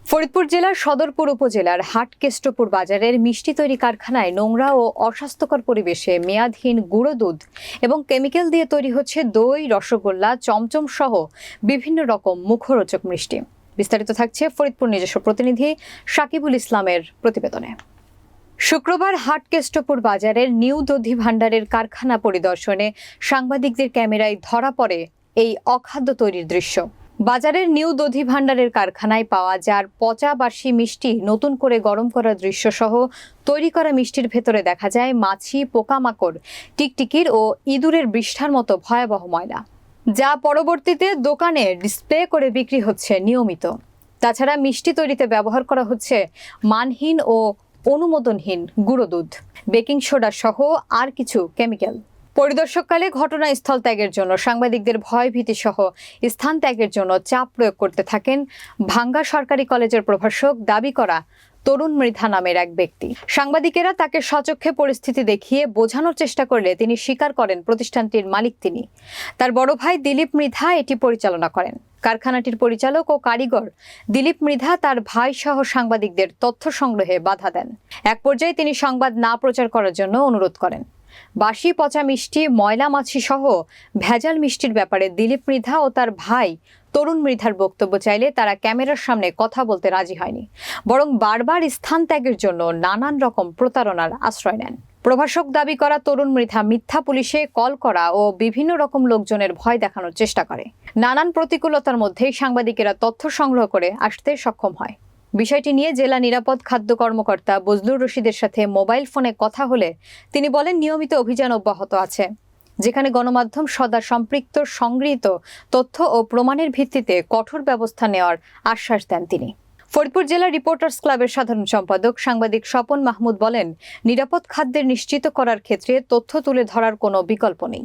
ফরিদপুর জেলার সদরপুর উপজেলার হাটকেষ্টপুর বাজারের মিষ্টি তৈরি কারখানায় নোংরা ও অস্বাস্থ্যকর পরিবেশে মেয়াদহীন গুঁড়ো দুধ এবং কেমিক্যাল দিয়ে তৈরি হচ্ছে দই, রসগোল্লা, চমচম সহ বিভিন্ন রকম মুখরোচক মিষ্টি। বিস্তারিত থাকছে ফরিদপুর নিজস্ব প্রতিনিধি সাকিবুল ইসলামের প্রতিবেদনে। শুক্রবার হাটকেষ্টপুর বাজারের নিউ দধি ভাণ্ডারের কারখানা পরিদর্শনে সাংবাদিকদের ক্যামেরায় ধরা পড়ে এই অখাদ্য তৈরির দৃশ্য। বাজারের নিউ দধি ভাণ্ডারের কারখানায় পাওয়া যার পচা বাসি মিষ্টি নতুন করে গরম করার দৃশ্য সহ তৈরি করা মিষ্টির ভেতরে দেখা যায় মাছি, পোকামাকড়, টিকটিকির ও ইঁদুরের বিষ্ঠার মতো ভয়াবহ ময়লা, যা পরবর্তীতে দোকানে ডিসপ্লে করে বিক্রি হচ্ছে নিয়মিত। তাছাড়া মিষ্টি তৈরিতে ব্যবহার করা হচ্ছে মানহীন ও অনুমোদনহীন গুঁড়ো দুধ, বেকিং সোডা সহ আর কিছু কেমিক্যাল। পরিদর্শককালে ঘটনাস্থল ত্যাগের জন্য সাংবাদিকদের ভয়ভীতি সহ স্থান ত্যাগের জন্য চাপ প্রয়োগ করতে থাকেন ভাঙ্গা সরকারি কলেজের প্রভাষক দাবি করা তরুণ মৃধা নামের এক ব্যক্তি। সাংবাদিকেরা তাকে সচক্ষে পরিস্থিতি দেখিয়ে বোঝানোর চেষ্টা করলে তিনি স্বীকার করেন প্রতিষ্ঠানটির মালিক তিনি। তার বড় ভাই দিলীপ মৃধা এটি পরিচালনা করেন। কারখানাটির পরিচালক ও কারিগর দিলীপ মৃধা তার ভাই সহ সাংবাদিকদের তথ্য সংগ্রহে বাধা দেন। এক পর্যায়ে তিনি সংবাদ না প্রচার করার জন্য অনুরোধ করেন। বাসি, পচা মিষ্টি, ময়লা মাছি সহ ভেজাল মিষ্টির ব্যাপারে দিলীপ মৃধা ও তার ভাই তরুণ মৃধার বক্তব্য চাইলে তারা ক্যামেরার সামনে কথা বলতে রাজি হয়নি, বরং বারবার স্থান ত্যাগের জন্য নানান রকম প্রতারণার আশ্রয় নেন। প্রভাষক দাবি করা তরুণ মৃধা মিথ্যা পুলিশে কল করা ও বিভিন্ন রকম লোকজনের ভয় দেখানোর চেষ্টা করে। নানান প্রতিকূলতার মধ্যেই সাংবাদিকেরা তথ্য সংগ্রহ করে আসতে সক্ষম হয়। বিষয়টি নিয়ে জেলা নিরাপদ খাদ্য কর্মকর্তা বজলুর রশিদের সাথে মোবাইল ফোনে কথা হলে তিনি বলেন, নিয়মিত অভিযান অব্যাহত আছে, যেখানে গণমাধ্যম সদা সম্পৃক্ত সংগৃহীত তথ্য ও প্রমাণের ভিত্তিতে কঠোর ব্যবস্থা নেওয়ার আশ্বাস দেন তিনি। ফরিদপুর জেলা রিপোর্টার্স ক্লাবের সাধারণ সম্পাদক সাংবাদিক স্বপন মাহমুদ বলেন, নিরাপদ খাদ্যের নিশ্চিত করার ক্ষেত্রে তথ্য তুলে ধরার কোনো বিকল্প নেই।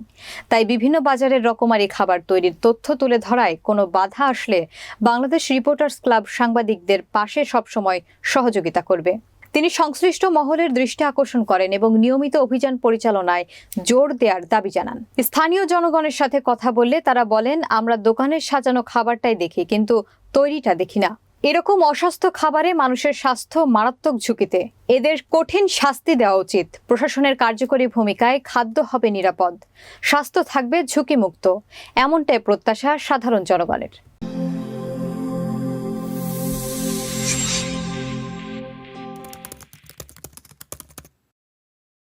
তাই বিভিন্ন বাজারের রকমারি খাবার তৈরির তথ্য তুলে ধরায় কোনো বাধা আসলে বাংলাদেশ রিপোর্টার্স ক্লাব সাংবাদিকদের পাশে সবসময় সহযোগিতা করবে। তিনি সংশ্লিষ্ট মহলের দৃষ্টি আকর্ষণ করেন এবং নিয়মিত অভিযান পরিচালনায় জোর দেওয়ার দাবি জানান। স্থানীয় জনগণের সাথে কথা বললে তারা বলেন, আমরা দোকানের সাজানো খাবারটাই দেখি, কিন্তু তৈরিটা দেখি না। এরকম অস্বাস্থ্য খাবারে মানুষের স্বাস্থ্য মারাত্মক ঝুঁকিতে। এদের কঠিন শাস্তি দেওয়া উচিত। প্রশাসনের কার্যকরী ভূমিকায় খাদ্য হবে নিরাপদ, স্বাস্থ্য থাকবে ঝুঁকিমুক্ত, এমনটাই প্রত্যাশা সাধারণ জনগণের।